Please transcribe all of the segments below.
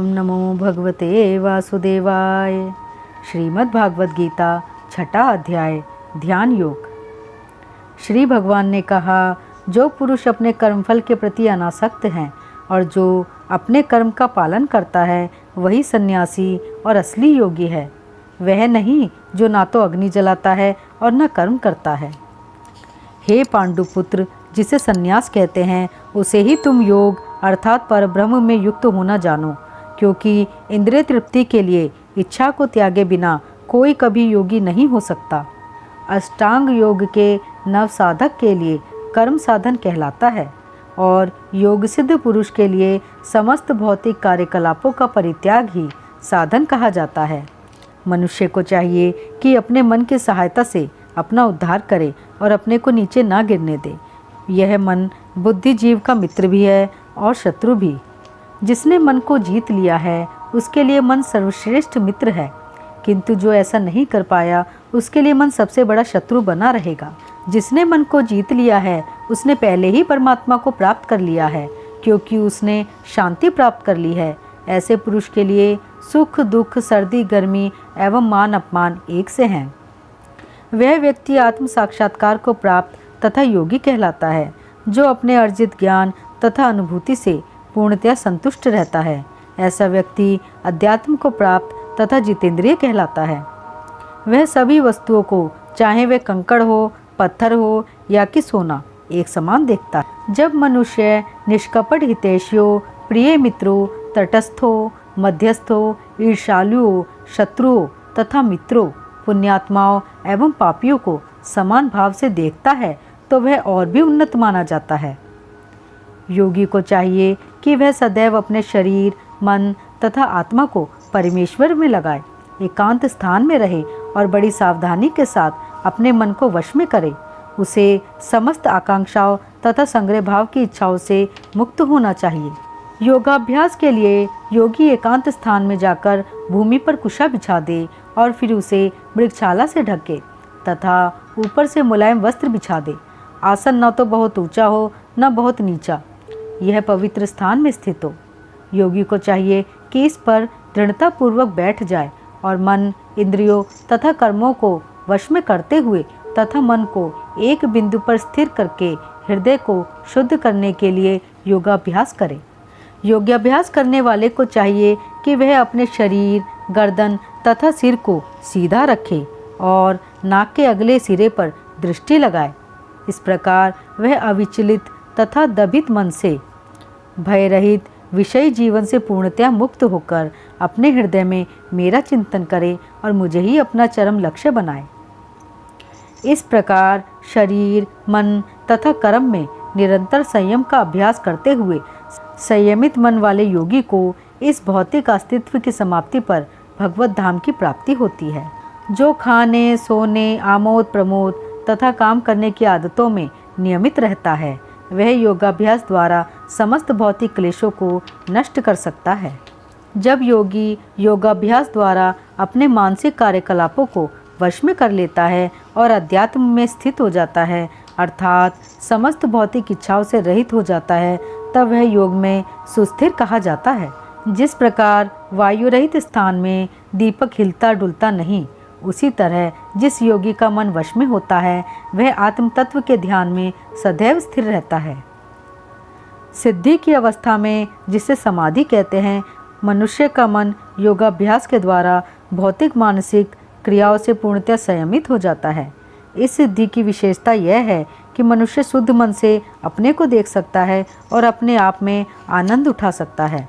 ओम नमो भगवते वासुदेवाय। श्रीमद् भागवत गीता छठा अध्याय ध्यान योग। श्री भगवान ने कहा, जो पुरुष अपने कर्मफल के प्रति अनासक्त हैं और जो अपने कर्म का पालन करता है वही सन्यासी और असली योगी है। वह नहीं जो ना तो अग्नि जलाता है और न कर्म करता है। हे पांडुपुत्र, जिसे सन्यास कहते हैं उसे ही तुम योग अर्थात परब्रह्म में युक्त होना जानो, क्योंकि इंद्रिय तृप्ति के लिए इच्छा को त्यागे बिना कोई कभी योगी नहीं हो सकता। अष्टांग योग के नव साधक के लिए कर्म साधन कहलाता है और योग सिद्ध पुरुष के लिए समस्त भौतिक कार्यकलापों का परित्याग ही साधन कहा जाता है। मनुष्य को चाहिए कि अपने मन की सहायता से अपना उद्धार करे और अपने को नीचे ना गिरने दे। यह मन बुद्धि जीव का मित्र भी है और शत्रु भी। जिसने मन को जीत लिया है उसके लिए मन सर्वश्रेष्ठ मित्र है, किंतु जो ऐसा नहीं कर पाया उसके लिए मन सबसे बड़ा शत्रु बना रहेगा। जिसने मन को जीत लिया है उसने पहले ही परमात्मा को प्राप्त कर लिया है, क्योंकि उसने शांति प्राप्त कर ली है। ऐसे पुरुष के लिए सुख दुख सर्दी गर्मी एवं मान अपमान एक से हैं। वह व्यक्ति आत्म साक्षात्कार को प्राप्त तथा योगी कहलाता है, जो अपने अर्जित ज्ञान तथा अनुभूति से पूर्णतया संतुष्ट रहता है। ऐसा व्यक्ति अध्यात्म को प्राप्त तथा जितेंद्रिय कहलाता है। वह सभी वस्तुओं को, चाहे वे कंकड़ हो, पत्थर हो या कि सोना, एक समान देखता है। जब मनुष्य निष्कपट हितैषियों, प्रिय मित्रों, तटस्थों, मध्यस्थों, ईर्ष्यालुओं, शत्रुओं तथा मित्रों, पुण्यात्माओं एवं पापियों को समान भाव से देखता है तो वह और भी उन्नत माना जाता है। योगी को चाहिए कि वह सदैव अपने शरीर, मन तथा आत्मा को परमेश्वर में लगाए, एकांत स्थान में रहे और बड़ी सावधानी के साथ अपने मन को वश में करे। उसे समस्त आकांक्षाओं तथा संग्रह भाव की इच्छाओं से मुक्त होना चाहिए। योगाभ्यास के लिए योगी एकांत स्थान में जाकर भूमि पर कुशा बिछा दे और फिर उसे मृगछाला से ढके तथा ऊपर से मुलायम वस्त्र बिछा दे। आसन न तो बहुत ऊंचा हो न बहुत नीचा, यह पवित्र स्थान में स्थित हो। योगी को चाहिए कि इस पर दृढ़तापूर्वक बैठ जाए और मन, इंद्रियों तथा कर्मों को वश में करते हुए तथा मन को एक बिंदु पर स्थिर करके हृदय को शुद्ध करने के लिए योगाभ्यास करे। योगाभ्यास करने वाले को चाहिए कि वह अपने शरीर, गर्दन तथा सिर को सीधा रखे और नाक के अगले सिरे पर दृष्टि लगाए। इस प्रकार वह अविचलित तथा दबित मन से, भय रहित विषयी जीवन से पूर्णतया मुक्त होकर अपने हृदय में मेरा चिंतन करे और मुझे ही अपना चरम लक्ष्य बनाए। इस प्रकार शरीर, मन तथा कर्म में निरंतर संयम का अभ्यास करते हुए संयमित मन वाले योगी को इस भौतिक अस्तित्व की समाप्ति पर भगवत धाम की प्राप्ति होती है। जो खाने, सोने, आमोद प्रमोद तथा काम करने की आदतों में नियमित रहता है वह योगाभ्यास द्वारा समस्त भौतिक क्लेशों को नष्ट कर सकता है। जब योगी योगाभ्यास द्वारा अपने मानसिक कार्यकलापों को वश में कर लेता है और अध्यात्म में स्थित हो जाता है, अर्थात समस्त भौतिक इच्छाओं से रहित हो जाता है, तब वह योग में सुस्थिर कहा जाता है। जिस प्रकार वायु रहित स्थान में दीपक हिलता डुलता नहीं, उसी तरह जिस योगी का मन वश में होता है वह आत्म तत्व के ध्यान में सदैव स्थिर रहता है। सिद्धि की अवस्था में, जिसे समाधि कहते हैं, मनुष्य का मन योगाभ्यास के द्वारा भौतिक मानसिक क्रियाओं से पूर्णतः संयमित हो जाता है। इस सिद्धि की विशेषता यह है कि मनुष्य शुद्ध मन से अपने को देख सकता है और अपने आप में आनंद उठा सकता है।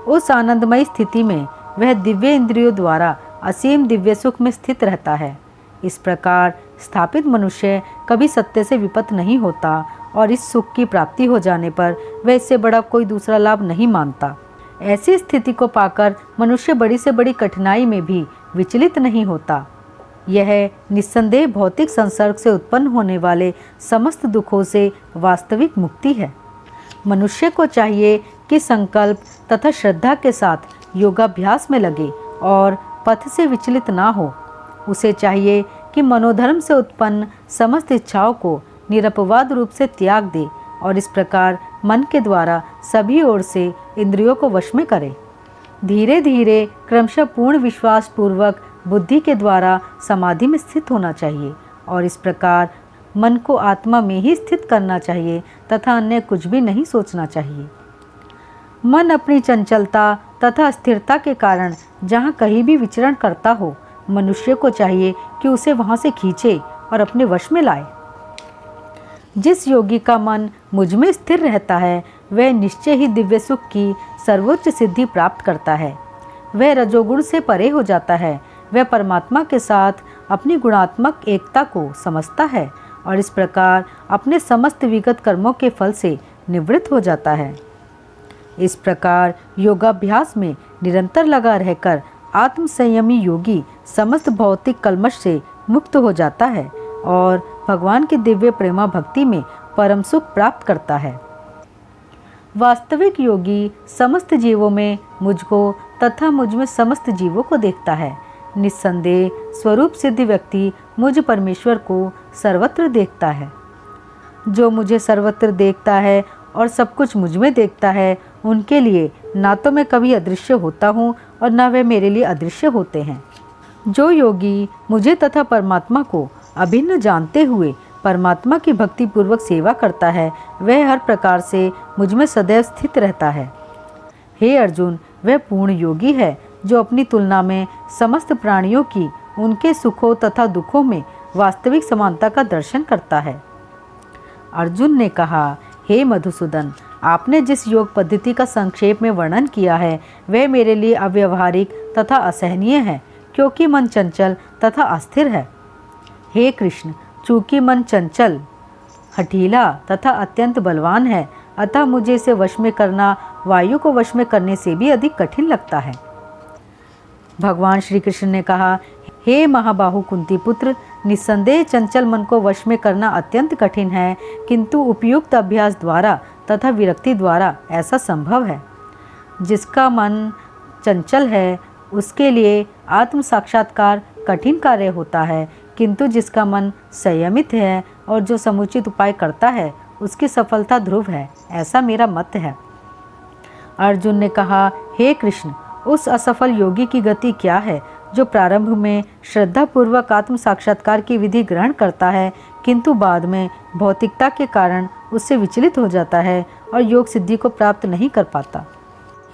उस आनंदमयी स्थिति में वह दिव्य इंद्रियों द्वारा असीम दिव्य सुख में स्थित रहता है। इस प्रकार स्थापित मनुष्य कभी सत्य से विपत नहीं होता और इस सुख की प्राप्ति हो जाने पर वह इससे बड़ा कोई दूसरा लाभ नहीं मानता। ऐसी स्थिति को पाकर मनुष्य बड़ी से बड़ी कठिनाई में भी विचलित नहीं होता। यह निस्संदेह भौतिक संसर्ग से उत्पन्न होने वाले समस्त दुखों से वास्तविक मुक्ति है। मनुष्य को चाहिए कि संकल्प तथा श्रद्धा के साथ योगाभ्यास में लगे और पथ से विचलित ना हो। उसे चाहिए कि मनोधर्म से उत्पन्न समस्त इच्छाओं को निरपवाद रूप से त्याग दे और इस प्रकार मन के द्वारा सभी ओर से इंद्रियों को वश में करे। धीरे धीरे क्रमशः पूर्ण विश्वास पूर्वक बुद्धि के द्वारा समाधि में स्थित होना चाहिए और इस प्रकार मन को आत्मा में ही स्थित करना चाहिए तथा अन्य कुछ भी नहीं सोचना चाहिए। मन अपनी चंचलता तथा स्थिरता के कारण जहाँ कहीं भी विचरण करता हो, मनुष्य को चाहिए कि उसे वहाँ से खींचे और अपने वश में लाए। जिस योगी का मन मुझ में स्थिर रहता है वह निश्चय ही दिव्य सुख की सर्वोच्च सिद्धि प्राप्त करता है। वह रजोगुण से परे हो जाता है। वह परमात्मा के साथ अपनी गुणात्मक एकता को समझता है और इस प्रकार अपने समस्त विगत कर्मों के फल से निवृत्त हो जाता है। इस प्रकार योगाभ्यास में निरंतर लगा रहकर आत्म संयमी योगी समस्त भौतिक कल्मश से मुक्त हो जाता है और भगवान की दिव्य प्रेमा भक्ति में परम सुख प्राप्त करता है। वास्तविक योगी समस्त जीवों में मुझको तथा मुझ में समस्त जीवों को देखता है। निस्संदेह स्वरूप सिद्ध व्यक्ति मुझ परमेश्वर को सर्वत्र देखता है। जो मुझे सर्वत्र देखता है और सब कुछ मुझ में देखता है, उनके लिए ना तो मैं कभी अदृश्य होता हूँ और ना वे मेरे लिए अदृश्य होते हैं। जो योगी मुझे तथा परमात्मा को अभिन्न जानते हुए परमात्मा की भक्ति पूर्वक सेवा करता है, वह हर प्रकार से मुझ में सदैव स्थित रहता है। हे अर्जुन, वह पूर्ण योगी है जो अपनी तुलना में समस्त प्राणियों की उनके सुखों तथा दुखों में वास्तविक समानता का दर्शन करता है। अर्जुन ने कहा, हे मधुसूदन, आपने जिस योग पद्धति का संक्षेप में वर्णन किया है वह मेरे लिए अव्यवहारिक तथा असहनीय है, क्योंकि मन चंचल तथा अस्थिर है। हे कृष्ण, चूँकि मन चंचल, हठीला तथा अत्यंत बलवान है, अतः मुझे इसे वश में करना वायु को वश में करने से भी अधिक कठिन लगता है। भगवान श्री कृष्ण ने कहा, हे महाबाहु कुंती पुत्र, निस्संदेह चंचल मन को वश में करना अत्यंत कठिन है, किंतु उपयुक्त अभ्यास द्वारा तथा विरक्ति द्वारा ऐसा संभव है। जिसका मन चंचल है उसके लिए आत्म साक्षात्कार कठिन कार्य होता है, किंतु जिसका मन संयमित है और जो समुचित उपाय करता है उसकी सफलता ध्रुव है, ऐसा मेरा मत है। अर्जुन ने कहा, हे कृष्ण, उस असफल योगी की गति क्या है जो प्रारंभ में श्रद्धापूर्वक आत्म साक्षात्कार की विधि ग्रहण करता है, किंतु बाद में भौतिकता के कारण उससे विचलित हो जाता है और योग सिद्धि को प्राप्त नहीं कर पाता।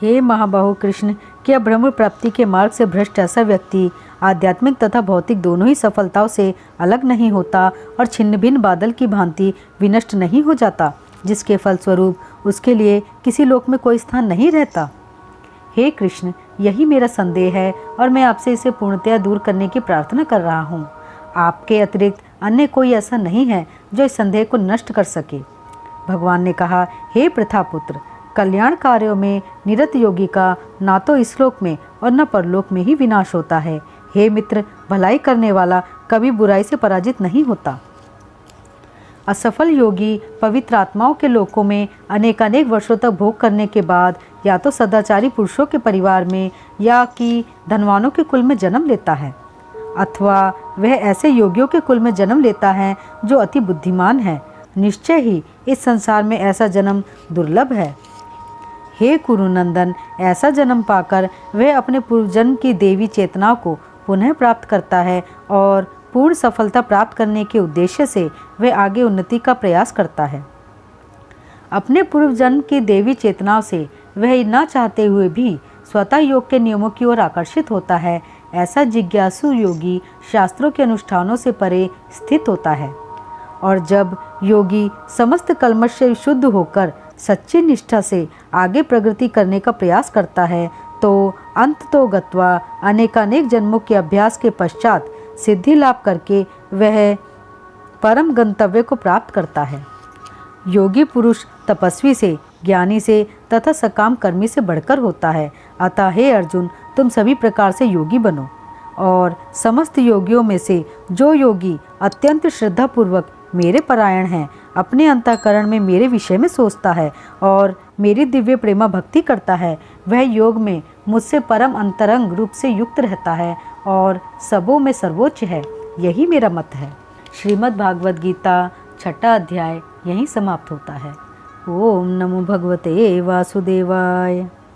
हे महाबाहु कृष्ण, क्या ब्रह्म प्राप्ति के मार्ग से भ्रष्ट ऐसा व्यक्ति आध्यात्मिक तथा भौतिक दोनों ही सफलताओं से अलग नहीं होता और छिन्न भिन्न बादल की भांति विनष्ट नहीं हो जाता, जिसके फलस्वरूप उसके लिए किसी लोक में कोई स्थान नहीं रहता? हे कृष्ण, यही मेरा संदेह है और मैं आपसे इसे पूर्णतया दूर करने की प्रार्थना कर रहा हूँ। आपके अतिरिक्त अन्य कोई ऐसा नहीं है जो इस संदेह को नष्ट कर सके। भगवान ने कहा, हे प्रथापुत्र, कल्याण कार्यों में निरत योगी का ना तो इस लोक में और न परलोक में ही विनाश होता है। हे मित्र, भलाई करने वाला कभी बुराई से पराजित नहीं होता। असफल योगी पवित्र आत्माओं के लोकों में अनेकानेक वर्षों तक भोग करने के बाद या तो सदाचारी पुरुषों के परिवार में या कि धनवानों के कुल में जन्म लेता है, अथवा वह ऐसे योगियों के कुल में जन्म लेता है जो अति बुद्धिमान है। निश्चय ही इस संसार में ऐसा जन्म दुर्लभ है। हे कुरुनंदन, ऐसा जन्म पाकर वह अपने पूर्वजन्म की देवी चेतनाओं को पुनः प्राप्त करता है और पूर्ण सफलता प्राप्त करने के उद्देश्य से वह आगे उन्नति का प्रयास करता है। अपने पूर्व जन्म की देवी चेतनाओं से वह न चाहते हुए भी स्वतः योग के नियमों की ओर आकर्षित होता है। ऐसा जिज्ञासु योगी शास्त्रों के अनुष्ठानों से परे स्थित होता है और जब योगी समस्त कल्मश से शुद्ध होकर सच्ची निष्ठा से आगे प्रगति करने का प्रयास करता है तो अंत तो गत्वा अनेकानेक जन्मों के अभ्यास के पश्चात सिद्धि लाभ करके वह परम गंतव्य को प्राप्त करता है। योगी पुरुष तपस्वी से, ज्ञानी से तथा सकाम कर्मी से बढ़कर होता है। अतः हे अर्जुन, तुम सभी प्रकार से योगी बनो और समस्त योगियों में से जो योगी अत्यंत श्रद्धापूर्वक मेरे परायण हैं, अपने अंतःकरण में मेरे विषय में सोचता है और मेरी दिव्य प्रेमा भक्ति करता है, वह योग में मुझसे परम अंतरंग रूप से युक्त रहता है और सबों में सर्वोच्च है। यही मेरा मत है। श्रीमद् भागवत गीता 6वां अध्याय यहीं समाप्त होता है। ओम नमो भगवते वासुदेवाय।